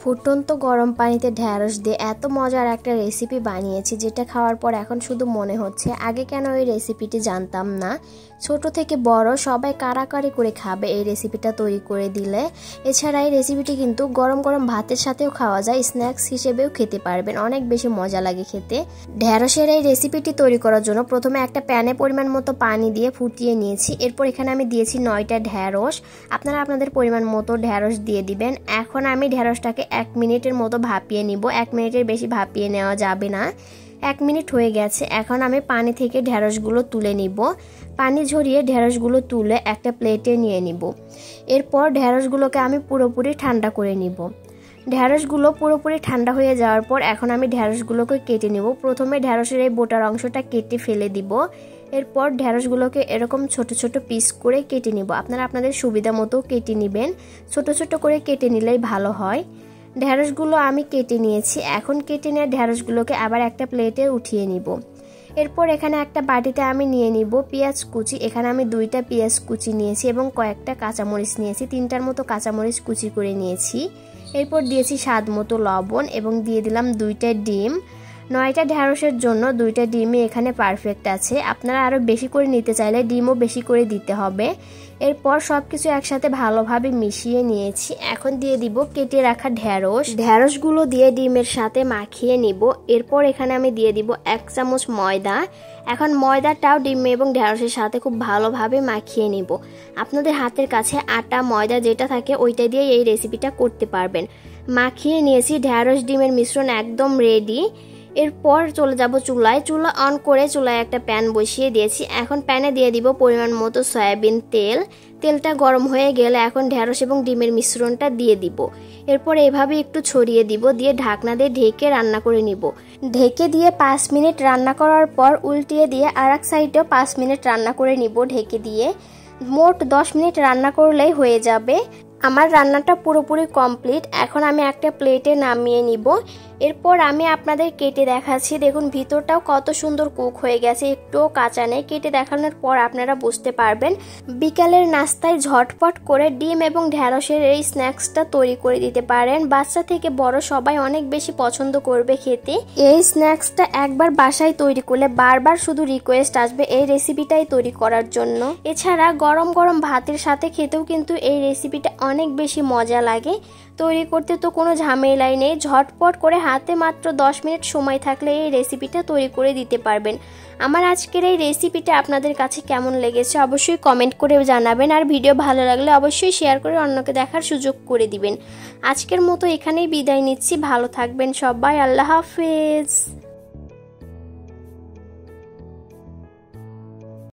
ফুটন্ত গরম পানিতে ঢ্যাঁড়স দিয়ে এত মজার একটা রেসিপি বানিয়েছি যেটা খাওয়ার পর এখন শুধু মনে হচ্ছে আগে কেন এই রেসিপিটি জানতাম না। ছোট থেকে বড় সবাই কারাকারি করে খাবে এই রেসিপিটা তৈরি করে দিলে। এছাড়া এই রেসিপিটি কিন্তু গরম গরম ভাতের সাথেও খাওয়া যায়, স্ন্যাক্স হিসেবেও খেতে পারবেন, অনেক বেশি মজা লাগে খেতে। ঢ্যাঁড়সের এই রেসিপিটি তৈরি করার জন্য প্রথমে একটা প্যানে পরিমাণ মতো পানি দিয়ে ফুটিয়ে নিয়েছি। এরপর এখানে আমি দিয়েছি 9টা ঢ্যাঁড়স। আপনারা আপনাদের পরিমাণ মতো ঢ্যাঁড়স দিয়ে দিবেন। এখন আমি ঢ্যাঁড়সটাকে 1 মিনিটের মতো ভাপিয়ে নিব। 1 মিনিটের বেশি ভাপিয়ে নেওয়া যাবে না। 1 মিনিট হয়ে গেছে। এখন আমি পানি থেকে ঢ্যাঁড়সগুলো তুলে নিব। পানি ঝরিয়ে ঢ্যাঁড়সগুলো তুলে একটা প্লেটে নিয়ে নিব। এরপর ঢ্যাঁড়সগুলোকে আমি পুরোপুরি ঠান্ডা করে নিব। ঢ্যাঁড়সগুলো পুরোপুরি ঠান্ডা হয়ে যাওয়ার পর এখন আমি ঢ্যাঁড়সগুলোকে কেটে নিব। প্রথমে ঢ্যাঁড়সের এই বোটার অংশটা কেটে ফেলে দিব। এরপর ঢ্যাঁড়সগুলোকে এরকম ছোট ছোট পিস করে কেটে নিব। আপনারা আপনাদের সুবিধা মতো কেটে নেবেন। ছোট ছোট করে কেটে নিলেই ভালো হয়। ঢ্যাঁড়সগুলো আমি কেটে নিয়েছি। এখন কেটে নেওয়া ঢ্যাঁড়সগুলোকে আবার একটা প্লেটে উঠিয়ে নিব। এরপর এখানে একটা বাটিতে আমি নিয়ে নিব পেঁয়াজ কুচি। এখানে আমি 2টা পেঁয়াজ কুচি নিয়েছি এবং কয়েকটা কাঁচামরিচ নিয়েছি। 3টার মতো কাঁচামরিচ কুচি করে নিয়েছি। এরপর দিয়েছি স্বাদ মতো লবণ এবং দিয়ে দিলাম 2টা ডিম। 9টা ঢ্যাঁড়সের জন্য 2টা ডিমই এখানে পারফেক্ট আছে। আপনারা আরও বেশি করে নিতে চাইলে ডিমও বেশি করে দিতে হবে। এরপর সবকিছু একসাথে ভালোভাবে মিশিয়ে নিয়েছি। এখন দিয়ে দিব কেটে রাখা ঢ্যাঁড়সগুলো দিয়ে ডিমের সাথে মাখিয়ে নিব। এরপর এখানে আমি দিয়ে দিব 1 চামচ ময়দা। এখন ময়দাটাও ডিম এবং ঢ্যাঁড়সের সাথে খুব ভালোভাবে মাখিয়ে নিব। আপনাদের হাতের কাছে আটা ময়দা যেটা থাকে ওইটা দিয়ে এই রেসিপিটা করতে পারবেন। মাখিয়ে নিয়েছি। ঢ্যাঁড়স ডিমের মিশ্রণ একদম রেডি। এরপর চলে যাব চুলায়। চুলা অন করে চুলায় একটা প্যান বসিয়ে দিয়েছি। এখন প্যানে দিয়ে দিব পরিমাণ মতো সয়াবিন তেল। তেলটা গরম হয়ে গেলে এখন ঢ্যাঁড়স এবং ডিমের মিশ্রণটা দিয়ে দিব। এরপর এভাবে একটু ছড়িয়ে দিব, দিয়ে ঢাকনা দিয়ে ঢেকে রান্না করে নিব। ঢেকে দিয়ে 5 মিনিট রান্না করার পর উল্টিয়ে দিয়ে আরেক সাইডেও 5 মিনিট রান্না করে নিব ঢেকে দিয়ে। মোট 10 মিনিট রান্না করলেই হয়ে যাবে। আমার রান্নাটা পুরোপুরি কমপ্লিট। এখন আমি একটা প্লেটে নামিয়ে নিব। এরপর আমি আপনাদের কেটে দেখাচ্ছি। দেখুন ভিতরটাও কত সুন্দর কুক হয়ে গেছে, একটুও কাঁচা নেই। কেটে দেখানোর পর আপনারা বুঝতে পারবেন। বিকালের নাস্তায় ঝটপট করে ডিম এবং ঢ্যাঁড়সের এই স্ন্যাক্সটা তৈরি করে দিতে পারেন। বাচ্চা থেকে বড় সবাই অনেক বেশি পছন্দ করবে খেতে। এই স্ন্যাক্সটা একবার বাসায় তৈরি করলে বারবার শুধু রিকোয়েস্ট আসবে এই রেসিপিটাই তৈরি করার জন্য। এছাড়া গরম গরম ভাতের সাথে খেতেও কিন্তু এই রেসিপিটা অনেক বেশি মজা লাগে। তৈরি করতে তো কোনো ঝামেলাই নেই। ঝটপট করে হাতে মাত্র 10 মিনিট সময় থাকলে এই রেসিপিটা তৈরি করে দিতে পারবেন। আমার আজকের এই রেসিপিটা আপনাদের কাছে কেমন লেগেছে অবশ্যই কমেন্ট করে জানাবেন। আর ভিডিও ভালো লাগলে অবশ্যই শেয়ার করে অন্যকে দেখার সুযোগ করে দিবেন। আজকের মতো এখানেই বিদায় নিচ্ছি। ভালো থাকবেন সবাই। আল্লাহ হাফেজ।